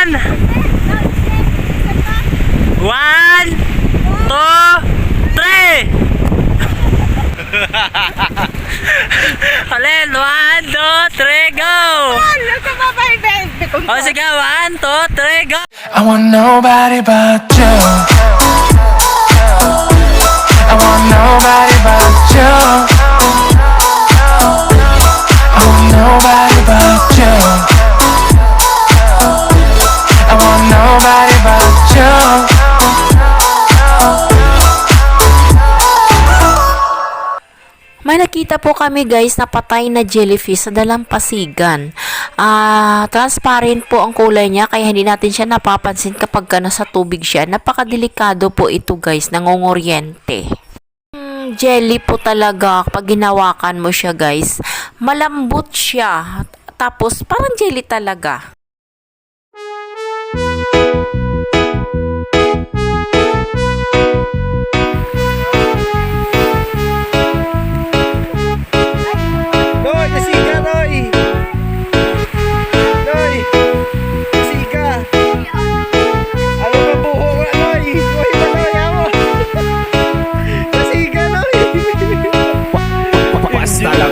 one. One, two, three. Alin, one, two, three, go. O sige, one, two, three, go. I want nobody but you. I want nobody but you. I want nobody but you. I want nobody but you. May nakita po kami guys na patay na jellyfish sa dalampasigan. Transparent po ang kulay niya kaya hindi natin siya napapansin kapag nasa tubig siya. Napakadelikado po ito guys, nangunguryente. Jelly po talaga pag ginawakan mo siya guys. Malambot siya. Tapos parang jelly talaga.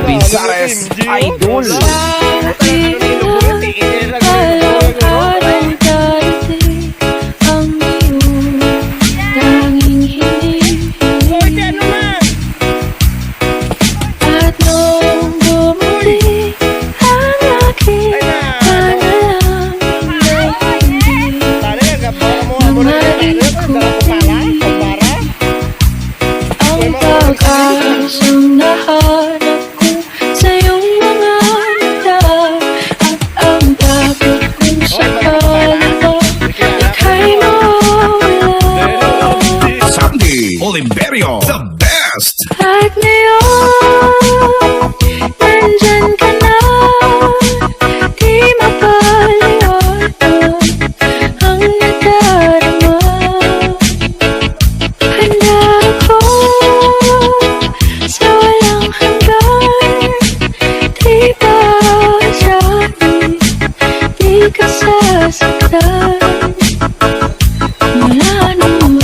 Bizares Idol. Oliverio, the best. At ngayon, nandyan ka na, di mapaliwanag ang nadarama. Handa ako sa walang hanggan, di ba sabi, di ka sasaktan. Mula noon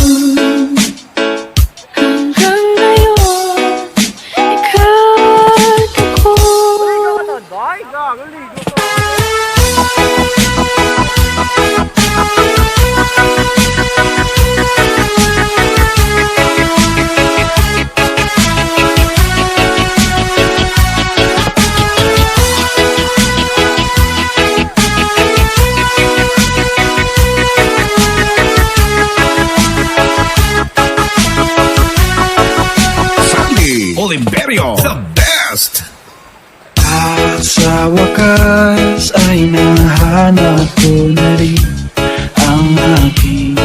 Oliverio, the best. At sa wakas ay nahanap ko na rin ang aking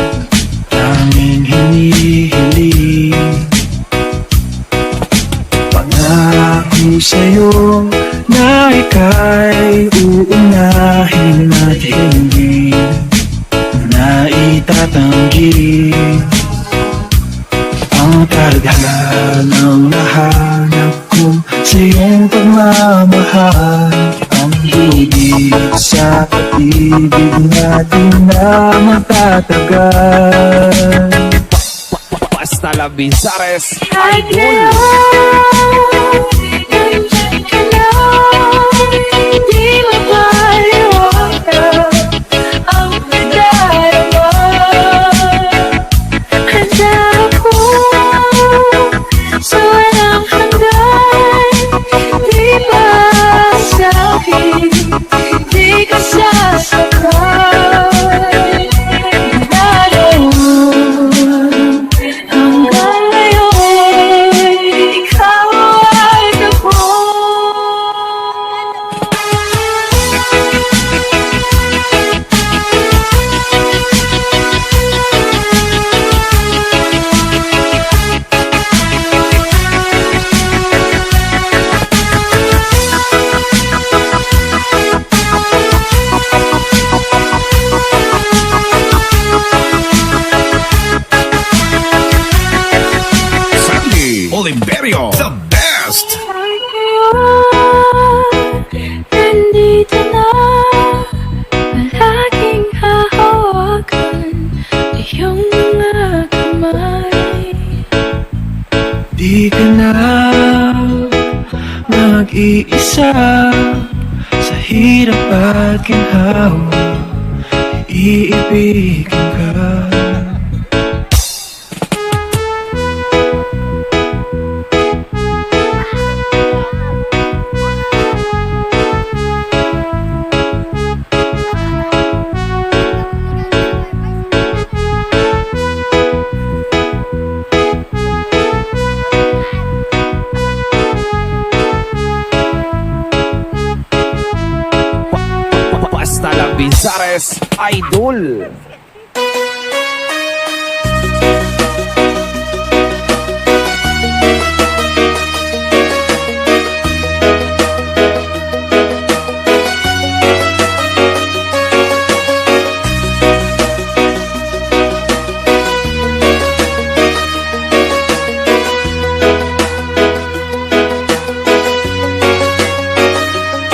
tanging hinihiling. Pangako sa'yo na ika'y uunahin at hindi na itatanggi ang tadhanang nahanap ko sa iyong pagmamahal. Ang bibig sa pag-ibig natin na matatagal. Basta la Bizares At Idol. ngayon, nandyan ka na, di mapaliwanag ang nadarama. Handa ako sa walang hanggan, di ba sabi, di ka sasaktan. Hanggang ngayon, ikaw ay ako. siya sa hirap at ginhawa, iibigin ka. Basta la Bizares, idol.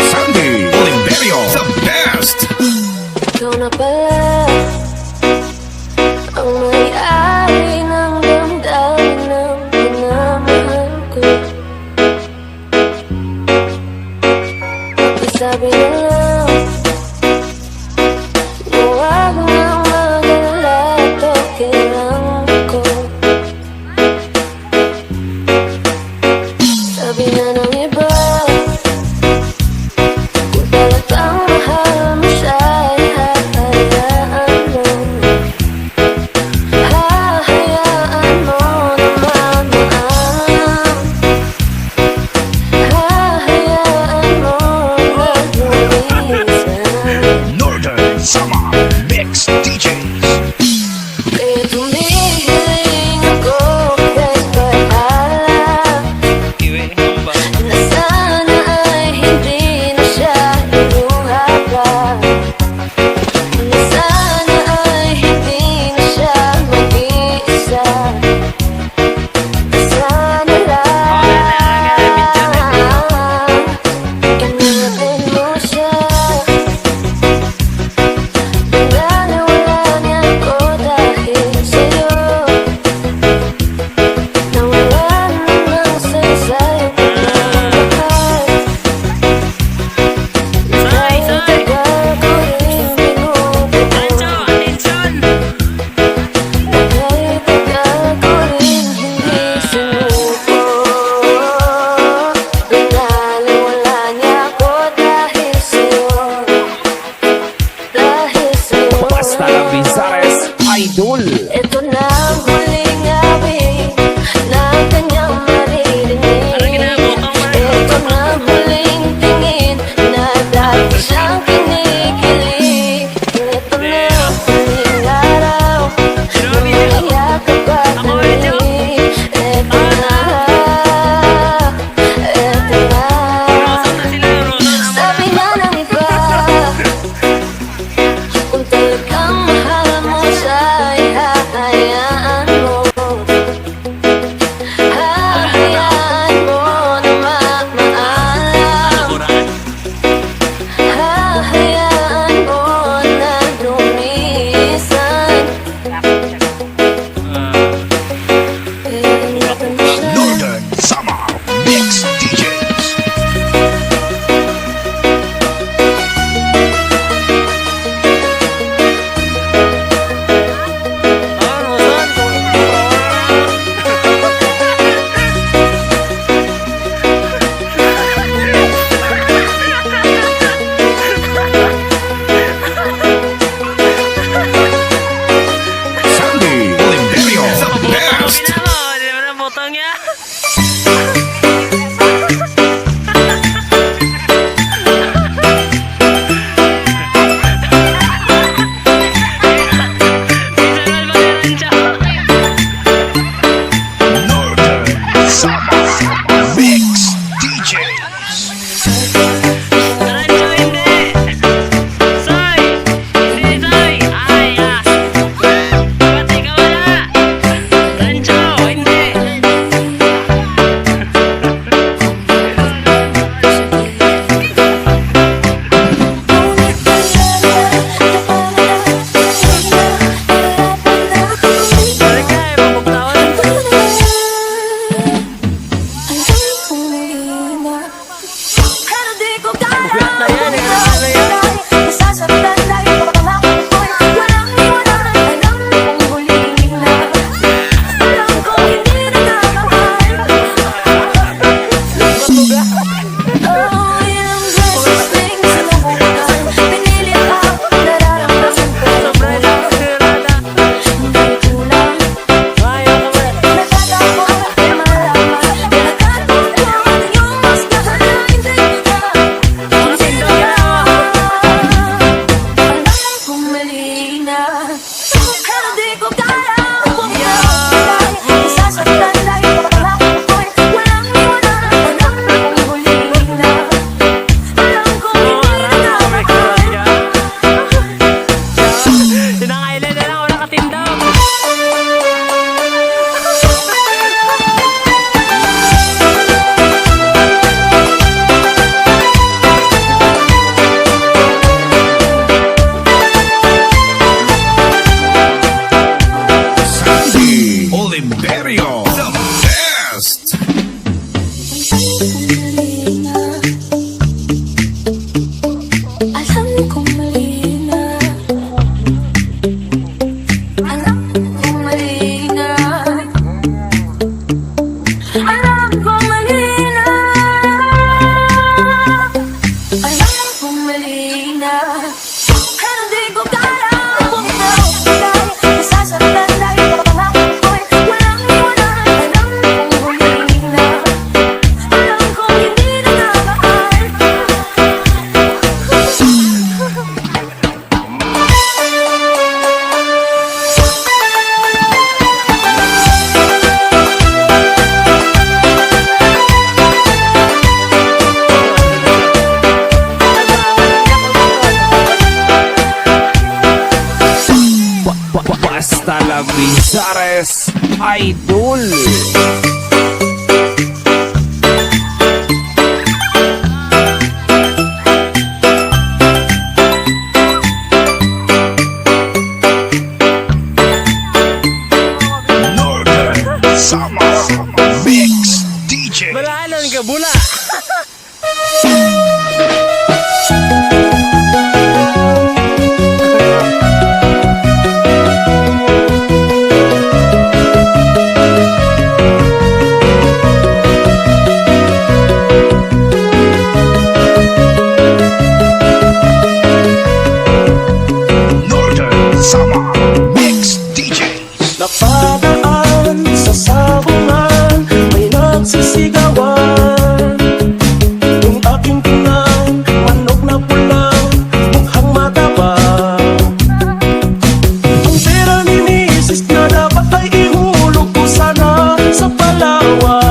Sandy Oliverio, the best. Ikaw na pala ang may-ari ng damdamin ng pinamahal ko. Isabi na lang na huwag nang mag-alala at okay lang ako. Sabi na ng iba, kung talagang mahal mo siya, hahayaan mo naman maalam. Hahayaan mo na lumisan. Northern Summer Mix DJs. Kaya tumihiling ako kahit pag-alala na sana ay hindi na siya iluha pa. Na sana ay hindi na siya mag-iisa. Sana lang inanapin mo siya. Pinaniwala niya ako dahil sa'yo. Nawalan ng saysay ang pagmamahal. Kahit tagal ko rin binubuo. Kahit tagal ko rin hindi sinuko. Pinaniwala niya ako dahil sa'yo. Dahil sa'yo. Basta la Bizares, idol. Ito na ang huling awit na kanyang maririnig. Ito na ang huling tingin na dati siyang kinikilig. Ito na ang huling araw na mayakap at narinig. Ito na, ito na. Sabi na ng iba, kung talagang mahal mo siya, ay hahayaan mo. Hahayaan mo na maalam. Hahayaan mo na lumisan. Hinapin mo siya. Northern Summer Mix DJs. Pero di ko kaya bumalik. Sasaktan dahil pangako ko'y walang iwanan. Alam kong huli na. Alam kong hindi na mahal. Sinangailan na lang ako nakatindog. Sandy Oliverio, the best. Alam kong mali na. Alam kong mali na. Alam kong mali na. Alam kong mali na. Pero di ko kaya bumalik. Nasasaktan dahil pangako ko'y walang iwanan. Alam kong huli na. Alam kong hindi na mahal. Basta la Bizares Idol. Northern Summer Mix DJ. Balahanon ka, bula. Northern Summer Mix DJs. Napadaan sa sabungan, may nagsisigawan. Yung aking tingnan, manok na pulang, mukhang matabang. Ang pera ni Mrs. na dapat ay ihulog ko sana sa Palawan.